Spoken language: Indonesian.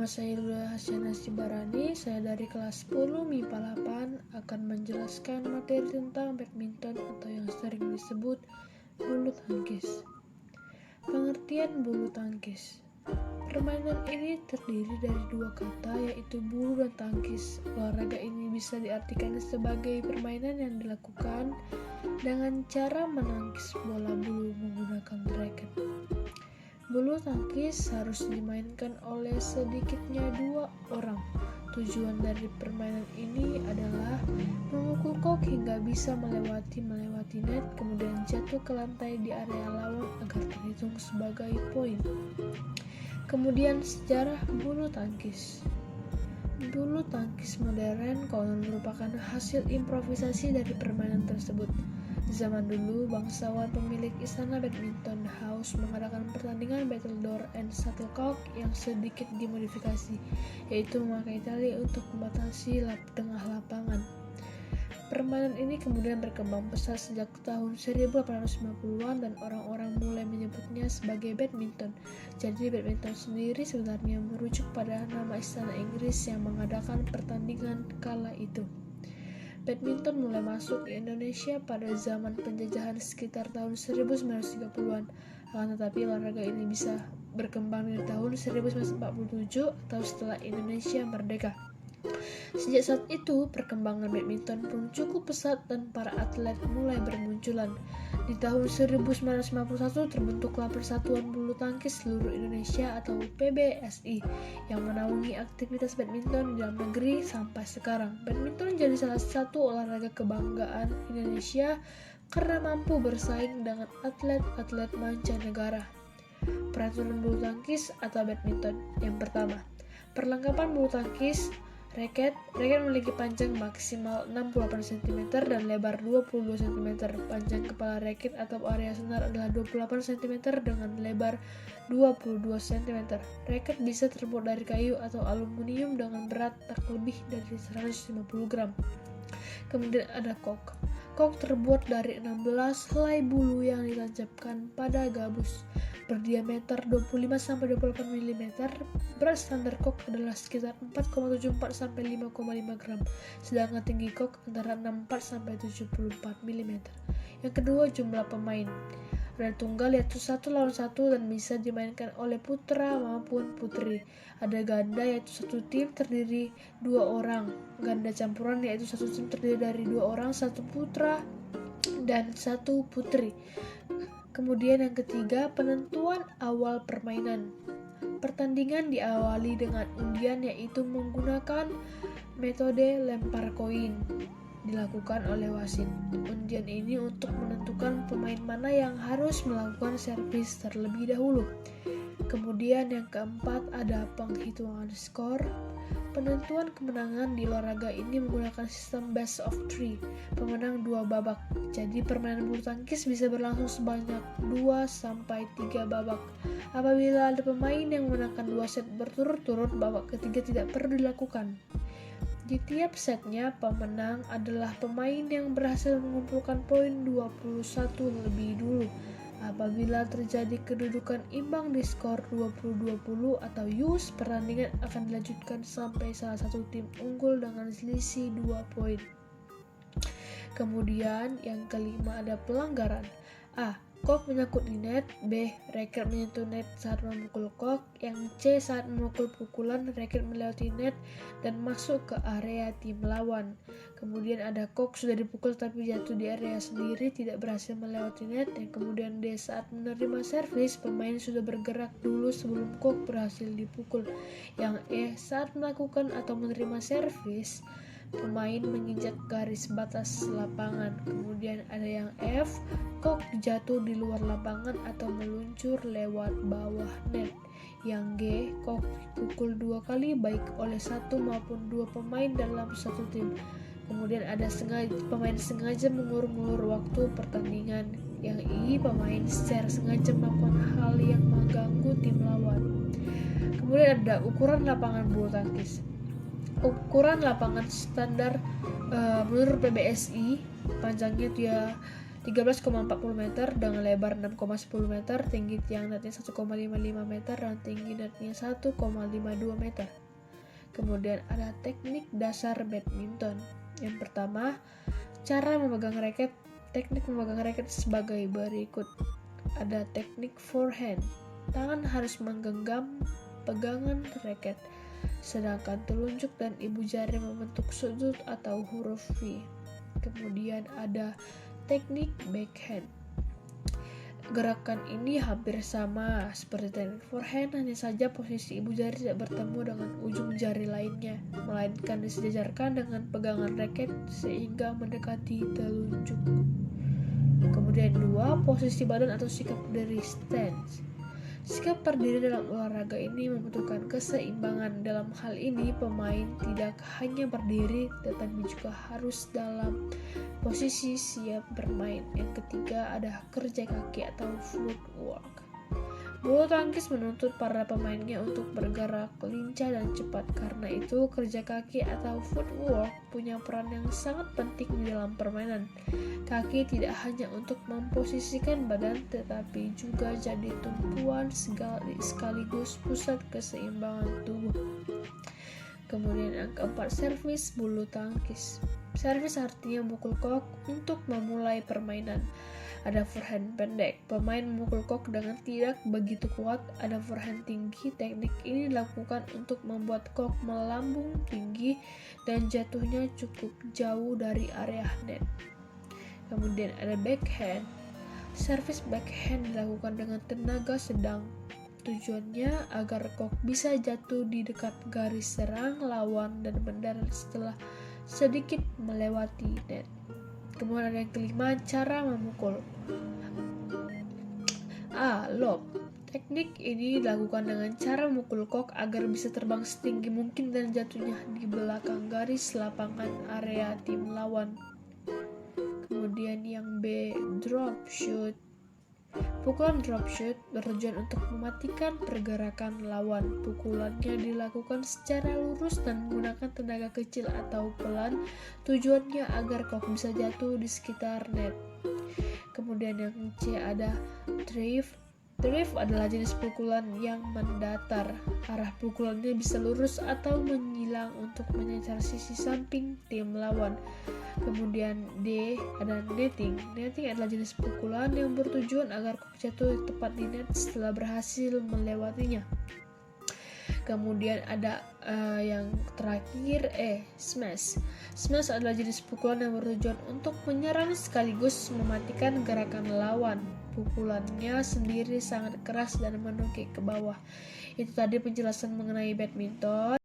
Nama saya Lula Hasyana Sibarani, saya dari kelas 10 MIPA 8 akan menjelaskan materi tentang badminton atau yang sering disebut bulu tangkis. Pengertian bulu tangkis. Permainan ini terdiri dari dua kata, yaitu bulu dan tangkis. Olahraga ini bisa diartikan sebagai permainan yang dilakukan dengan cara menangkis bola bulu menggunakan raket. Bulu tangkis harus dimainkan oleh sedikitnya 2 orang. Tujuan dari permainan ini adalah memukul kok hingga bisa melewati net, kemudian jatuh ke lantai di area lawan agar terhitung sebagai poin. Kemudian sejarah bulu tangkis. Bulu tangkis modern konon merupakan hasil improvisasi dari permainan tersebut. Zaman dulu, bangsawan pemilik istana badminton house mengadakan pertandingan battledore and shuttlecock yang sedikit dimodifikasi, yaitu memakai tali untuk membatasi tengah lapangan. Permainan ini kemudian berkembang pesat sejak tahun 1850-an dan orang-orang mulai menyebutnya sebagai badminton. Jadi badminton sendiri sebenarnya merujuk pada nama istana Inggris yang mengadakan pertandingan kala itu. Badminton mulai masuk ke Indonesia pada zaman penjajahan sekitar tahun 1930-an. Akan tetapi olahraga ini bisa berkembang di tahun 1947 atau setelah Indonesia merdeka. Sejak saat itu, perkembangan badminton pun cukup pesat dan para atlet mulai bermunculan. Di tahun 1951 terbentuklah Persatuan Bulu Tangkis Seluruh Indonesia atau PBSI yang menaungi aktivitas badminton di dalam negeri sampai sekarang. Badminton menjadi salah satu olahraga kebanggaan Indonesia karena mampu bersaing dengan atlet-atlet mancanegara. Peraturan bulu tangkis atau badminton. Yang pertama, perlengkapan bulu tangkis. Raket memiliki panjang maksimal 68 cm dan lebar 22 cm. Panjang kepala raket atau area senar adalah 28 cm dengan lebar 22 cm. Raket bisa terbuat dari kayu atau aluminium dengan berat tak lebih dari 150 gram. Kemudian ada kok. Kok terbuat dari 16 helai bulu yang ditancapkan pada gabus. Berdiameter 25-28 mm, berat standar kok adalah sekitar 4,74-5,5 gram, sedangkan tinggi kok antara 64-74 mm. Yang kedua, jumlah pemain. Ada tunggal yaitu 1 lawan 1 dan bisa dimainkan oleh putra maupun putri. Ada ganda yaitu satu tim terdiri 2 orang. Ganda campuran yaitu satu tim terdiri dari 2 orang, 1 putra dan 1 putri. Kemudian yang ketiga, penentuan awal permainan. Pertandingan diawali dengan undian yaitu menggunakan metode lempar koin dilakukan oleh wasit. Undian ini untuk menentukan pemain mana yang harus melakukan servis terlebih dahulu. Kemudian yang keempat ada penghitungan skor. Penentuan kemenangan di olahraga ini menggunakan sistem best of 3, pemenang 2 babak. Jadi permainan bulu tangkis bisa berlangsung sebanyak 2-3 babak. Apabila ada pemain yang memenangkan 2 set berturut-turut, babak ketiga tidak perlu dilakukan. Di tiap setnya, pemenang adalah pemain yang berhasil mengumpulkan poin 21 lebih dulu. Apabila terjadi kedudukan imbang di skor 20-20 atau use, pertandingan akan dilanjutkan sampai salah satu tim unggul dengan selisih 2 poin. Kemudian yang kelima ada pelanggaran. A. Kok menyangkut di net. B. Raket menyentuh net saat memukul kok. Yang C. Saat memukul pukulan, raket melewati net dan masuk ke area tim lawan. Kemudian ada kok sudah dipukul tapi jatuh di area sendiri, tidak berhasil melewati net. Dan kemudian D. Saat menerima servis, pemain sudah bergerak dulu sebelum kok berhasil dipukul. Yang E. Saat melakukan atau menerima servis, pemain menginjak garis batas lapangan. Kemudian ada yang F, kok jatuh di luar lapangan atau meluncur lewat bawah net. Yang G, kok dipukul 2 kali baik oleh 1 maupun 2 pemain dalam satu tim. Kemudian ada pemain sengaja mengulur waktu pertandingan. Yang I, pemain secara sengaja melakukan hal yang mengganggu tim lawan. Kemudian ada ukuran lapangan bulu tangkis. Ukuran lapangan standar menurut PBSI, panjangnya dia 13,40 meter dengan lebar 6,10 meter, tinggi tiang netnya 1,55 meter dan tinggi netnya 1,52 meter. Kemudian ada teknik dasar badminton. Yang pertama, cara memegang raket. Teknik memegang raket sebagai berikut. Ada teknik forehand. Tangan harus menggenggam pegangan raket, sedangkan telunjuk dan ibu jari membentuk sudut atau huruf V. Kemudian ada teknik backhand. Gerakan ini hampir sama seperti teknik forehand, hanya saja posisi ibu jari tidak bertemu dengan ujung jari lainnya, melainkan disejajarkan dengan pegangan raket sehingga mendekati telunjuk. Kemudian 2, posisi badan atau sikap berdiri, stance. Sikap berdiri dalam olahraga ini membutuhkan keseimbangan. Dalam hal ini, pemain tidak hanya berdiri, tetapi juga harus dalam posisi siap bermain. Yang ketiga ada kerja kaki atau footwork. Bulu tangkis menuntut para pemainnya untuk bergerak lincah dan cepat. Karena itu, kerja kaki atau footwork punya peran yang sangat penting di dalam permainan. Kaki tidak hanya untuk memposisikan badan, tetapi juga jadi tumpuan sekaligus pusat keseimbangan tubuh. Kemudian yang keempat, servis bulu tangkis. Servis artinya memukul kok untuk memulai permainan. Ada forehand pendek, pemain memukul kok dengan tidak begitu kuat. Ada forehand tinggi, teknik ini dilakukan untuk membuat kok melambung tinggi dan jatuhnya cukup jauh dari area net. Kemudian ada backhand. Servis backhand dilakukan dengan tenaga sedang. Tujuannya agar kok bisa jatuh di dekat garis serang lawan dan mendarat setelah sedikit melewati net. Kemudian ada yang kelima, cara memukul. Lob. Teknik ini dilakukan dengan cara memukul kok agar bisa terbang setinggi mungkin dan jatuhnya di belakang garis lapangan area tim lawan. Kemudian yang B, drop shoot. Pukulan drop shoot bertujuan untuk mematikan pergerakan lawan. Pukulannya dilakukan secara lurus dan menggunakan tenaga kecil atau pelan. Tujuannya agar kok bisa jatuh di sekitar net. Kemudian yang C ada drive. Drive adalah jenis pukulan yang mendatar. Arah pukulannya bisa lurus atau menyilang untuk menyasar sisi samping tim lawan. Kemudian D ada netting. Netting adalah jenis pukulan yang bertujuan agar kok jatuh tepat di net setelah berhasil melewatinya. Kemudian ada yang terakhir smash. Smash adalah jenis pukulan yang bertujuan untuk menyerang sekaligus mematikan gerakan lawan. Pukulannya sendiri sangat keras dan menukik ke bawah. Itu tadi penjelasan mengenai badminton.